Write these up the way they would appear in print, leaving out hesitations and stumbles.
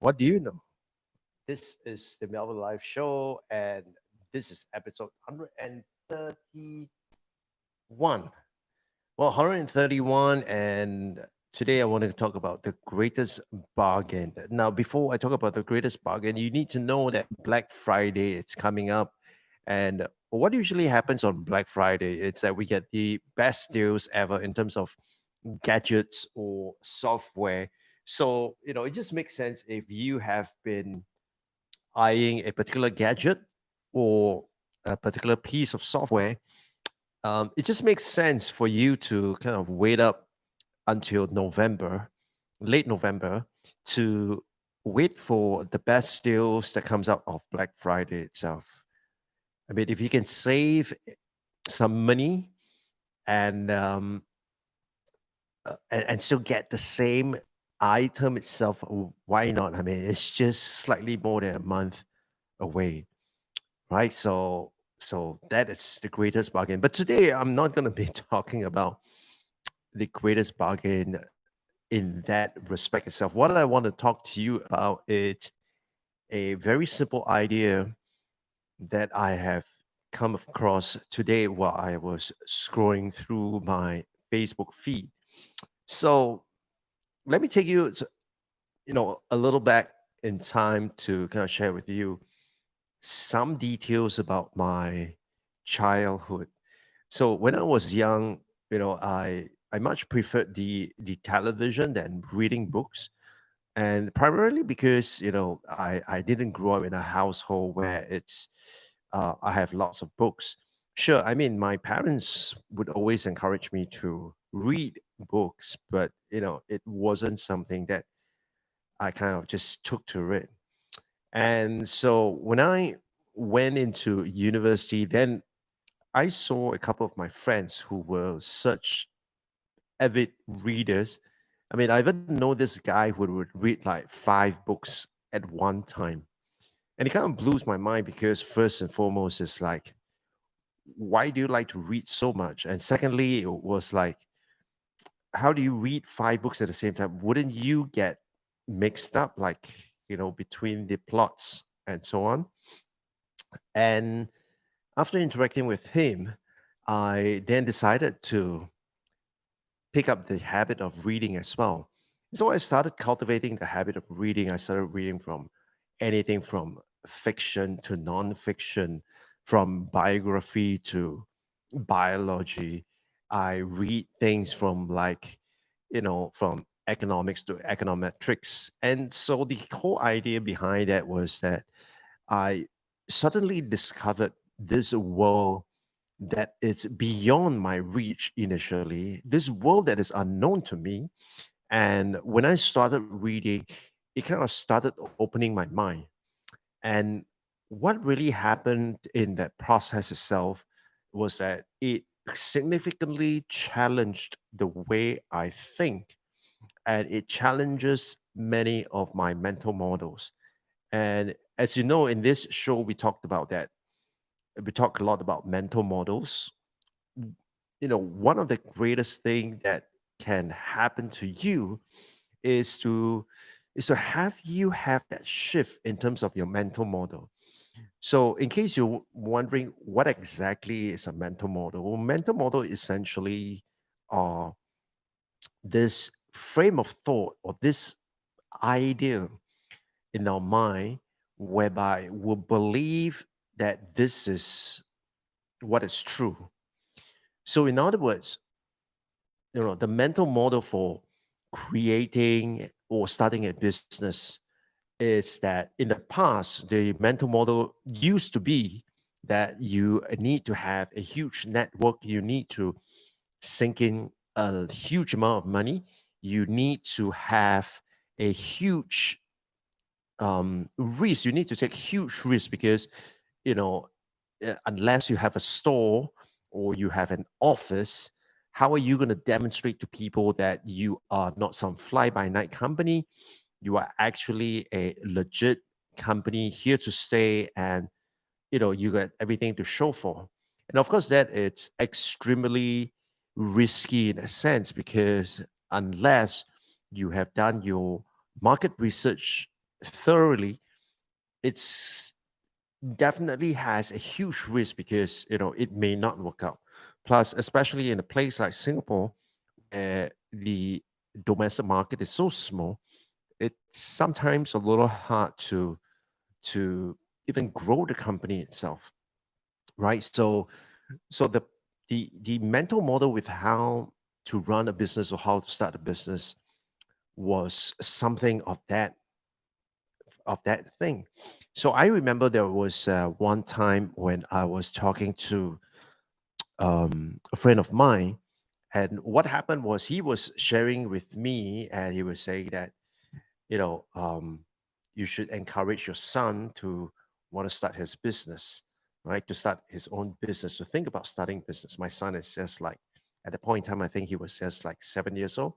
What do you know? This is the Melbourne Live Show, and this is episode 131. Well, 131, and today I want to talk about the greatest bargain. Now, before I talk about the greatest bargain, you need to know that Black Friday it's coming up, and what usually happens on Black Friday is that we get the best deals ever in terms of gadgets or software. So, it just makes sense if you have been eyeing a particular gadget or a particular piece of software, it just makes sense for you to kind of wait up until November, late November, to wait for the best deals that comes out of Black Friday itself. I mean, if you can save some money and and still get the same item itself, why not? I mean, it's just slightly more than a month away, right? So that is the greatest bargain. But today I'm not going to be talking about the greatest bargain in that respect itself. What I want to talk to you about is a very simple idea that I have come across today while I was scrolling through my Facebook feed. So let me take you, a little back in time to kind of share with you some details about my childhood. So when I was young, I much preferred the television than reading books, and primarily because I didn't grow up in a household where I have lots of books. Sure, I mean my parents would always encourage me to read books, but it wasn't something that I kind of just took to it. And so when I went into university, then I saw a couple of my friends who were such avid readers. I mean, I even know this guy who would read like 5 books at one time. And it kind of blows my mind because, first and foremost, it's like, why do you like to read so much? And secondly, it was like, how do you read 5 books at the same time? Wouldn't you get mixed up, like, between the plots and so on? And after interacting with him, I then decided to pick up the habit of reading as well. So I started cultivating the habit of reading. I started reading from anything from fiction to nonfiction, from biography to biology. I read things from from economics to econometrics. And so the whole idea behind that was that I suddenly discovered this world that is beyond my reach initially, this world that is unknown to me. And when I started reading, it kind of started opening my mind. And what really happened in that process itself was that it significantly challenged the way I think, and it challenges many of my mental models. And as you know, in this show, we talked about that. We talk a lot about mental models. One of the greatest thing that can happen to you is to have you have that shift in terms of your mental model. So in case you're wondering what exactly is a mental model, well, mental model essentially are this frame of thought or this idea in our mind whereby we believe that this is what is true. So in other words, the mental model for creating or starting a business is that in the past the mental model used to be that you need to have a huge network, you need to sink in a huge amount of money, you need to have a huge risk, you need to take huge risk because you know unless you have a store or you have an office, how are you going to demonstrate to people that you are not some fly by night company? You are actually a legit company here to stay, and you got everything to show for. And of course, that it's extremely risky in a sense because unless you have done your market research thoroughly, it's definitely has a huge risk because it may not work out. Plus, especially in a place like Singapore, where the domestic market is so small, it's sometimes a little hard to even grow the company itself, right? So the mental model with how to run a business or how to start a business was something of that thing. So I remember there was one time when I was talking to a friend of mine, and what happened was he was sharing with me, and he was saying that you know um, you should encourage your son to want to start his business, right? To start his own business, to think about starting business. My son is just like at the point in time, I think he was just like 7 years old,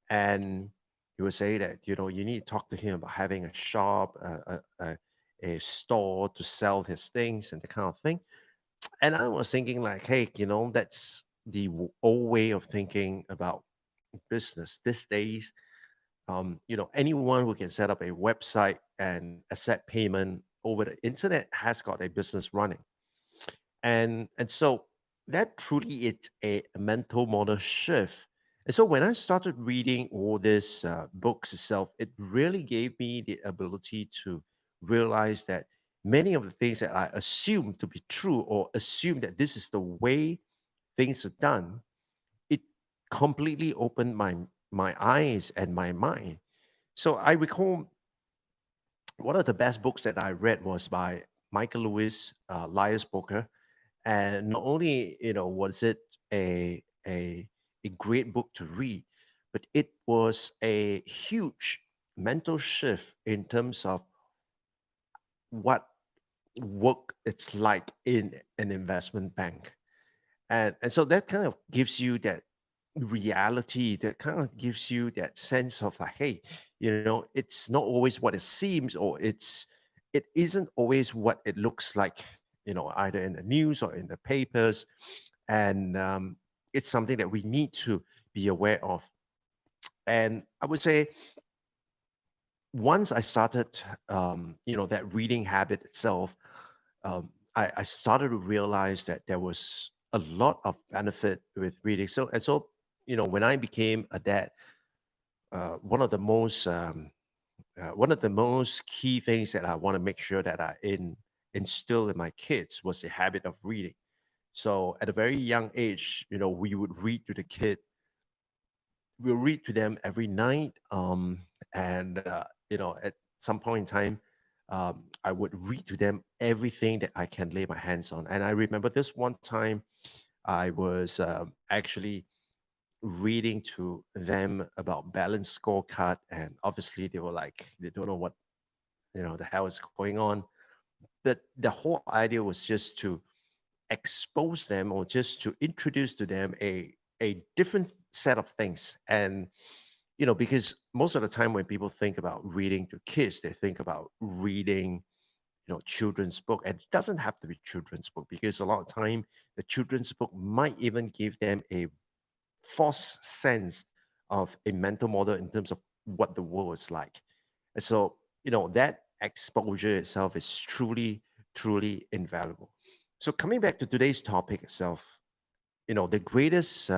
and he would say that you need to talk to him about having a shop, a store to sell his things and the kind of thing. And I was thinking like, hey, that's the old way of thinking about business these days. Anyone who can set up a website and accept payment over the internet has got a business running. And so that truly is a mental model shift. And so when I started reading all these books itself, it really gave me the ability to realize that many of the things that I assumed to be true, or assumed that this is the way things are done, it completely opened my eyes and my mind. So I recall one of the best books that I read was by Michael Lewis, Liar's Poker. And not only was it a great book to read, but it was a huge mental shift in terms of what work it's like in an investment bank. And so that kind of gives you that reality, that kind of gives you that sense of like, hey, it's not always what it seems, or it isn't always what it looks like, either in the news or in the papers. And it's something that we need to be aware of. And I would say once I started, that reading habit itself, I started to realize that there was a lot of benefit with reading. So when I became a dad, uh, one of the most um, one of the most key things that I want to make sure that instill in my kids was the habit of reading. So at a very young age, we would read to the kid. We'll read to them every night, and at some point in time, I would read to them everything that I can lay my hands on. And I remember this one time I was actually reading to them about balance scorecard, and obviously they were like, they don't know what the hell is going on. But the whole idea was just to expose them, or just to introduce to them a different set of things. And because most of the time when people think about reading to kids, they think about reading children's book. And it doesn't have to be children's book, because a lot of time the children's book might even give them a false sense of a mental model in terms of what the world is like. And so, that exposure itself is truly, truly invaluable. So, coming back to today's topic itself, the greatest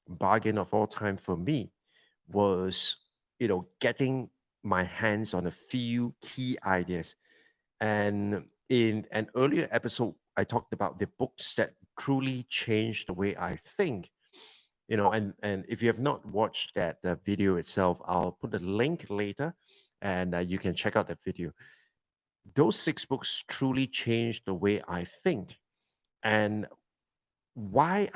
bargain of all time for me was, getting my hands on a few key ideas. And in an earlier episode, I talked about the books that truly changed the way I think. And if you have not watched that video itself, I'll put a link later, and you can check out that video. Those six books truly changed the way I think. And why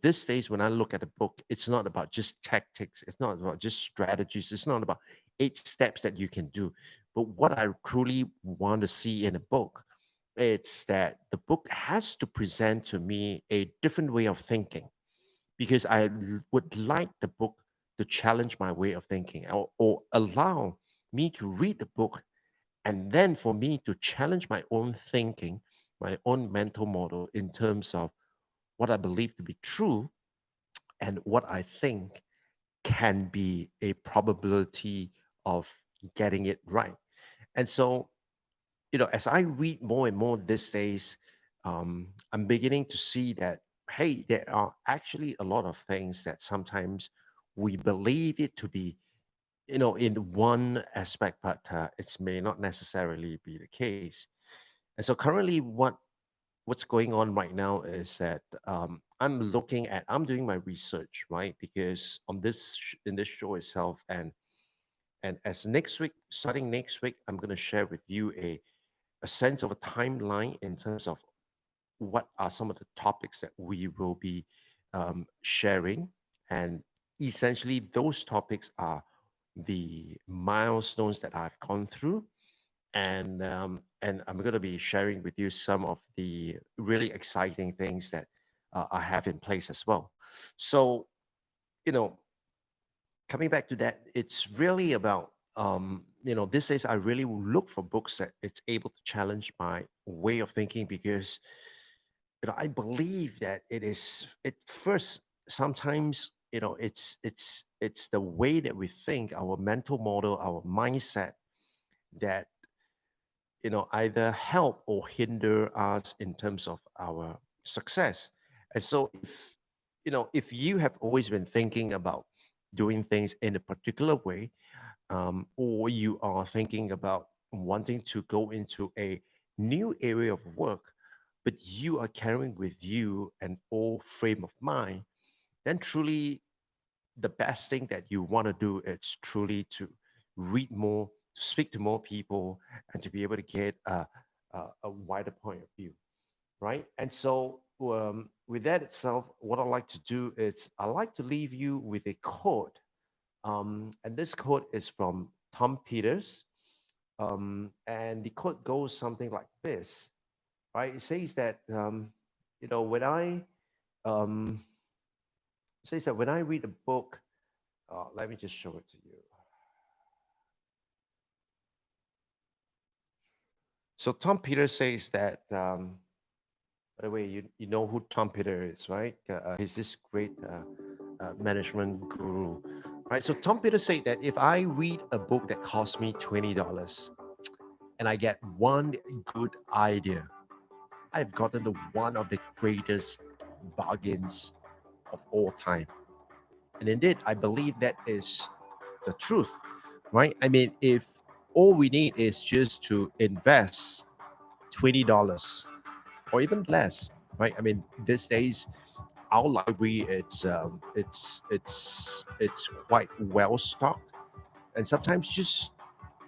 these days when I look at a book, it's not about just tactics, it's not about just strategies, it's not about 8 steps that you can do. But what I truly want to see in a book, it's that the book has to present to me a different way of thinking, because would like the book to challenge my way of thinking, or allow me to read the book, and then for me to challenge my own thinking, my own mental model in terms of what I believe to be true, and what I think can be a probability of getting it right. And so, as I read more and more these days, I'm beginning to see that, hey, there are actually a lot of things that sometimes we believe it to be, in one aspect, but it may not necessarily be the case. And so currently, what's going on right now is that I'm doing my research, right? Because in this show itself, and as next week, starting next week, I'm going to share with you a sense of a timeline in terms of what are some of the topics that we will be sharing. And essentially, those topics are the milestones that I've gone through. And I'm going to be sharing with you some of the really exciting things that I have in place as well. So, you know, coming back to that, it's really about these days I really look for books that it's able to challenge my way of thinking, because I believe that it first sometimes it's the way that we think, our mental model, our mindset, that either help or hinder us in terms of our success. And so if you have always been thinking about doing things in a particular way, or you are thinking about wanting to go into a new area of work, but you are carrying with you an old frame of mind, then truly the best thing that you want to do is truly to read more, to speak to more people, and to be able to get a wider point of view, right? And so, with that itself, what I like to do is I like to leave you with a quote. And this quote is from Tom Peters. And the quote goes something like this, right? It says that, when um, says that when I read a book, let me just show it to you. So Tom Peters says that, by the way, you know who Tom Peters is, right? He's this great management guru, right? So Tom Peters said that if I read a book that costs me $20 and I get one good idea, I've gotten the one of the greatest bargains of all time. And indeed, I believe that is the truth, right? I mean, if all we need is just to invest $20 or even less, right? I mean, these days, our library it's quite well stocked, and sometimes just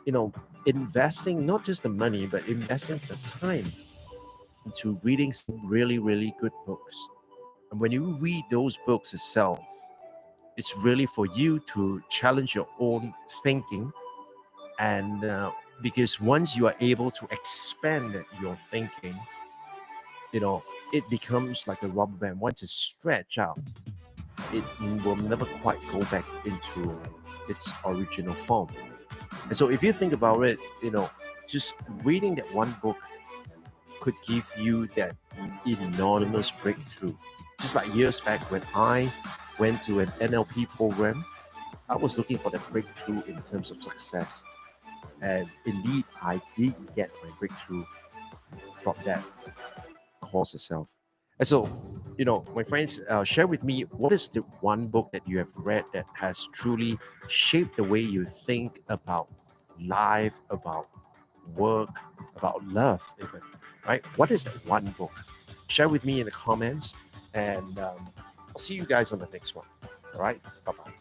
you know investing not just the money but investing the time into reading some really really good books. And when you read those books itself, it's really for you to challenge your own thinking. And because once you are able to expand your thinking, you know it becomes like a rubber band. Once it's stretched out, it will never quite go back into its original form. And so if you think about it, just reading that one book could give you that enormous breakthrough. Just like years back when I went to an NLP program, I was looking for that breakthrough in terms of success. And indeed, I did get my breakthrough from that course itself. And so, my friends, share with me, what is the one book that you have read that has truly shaped the way you think about life, about work, about love, even, right? What is that one book? Share with me in the comments, and I'll see you guys on the next one. All right, bye bye.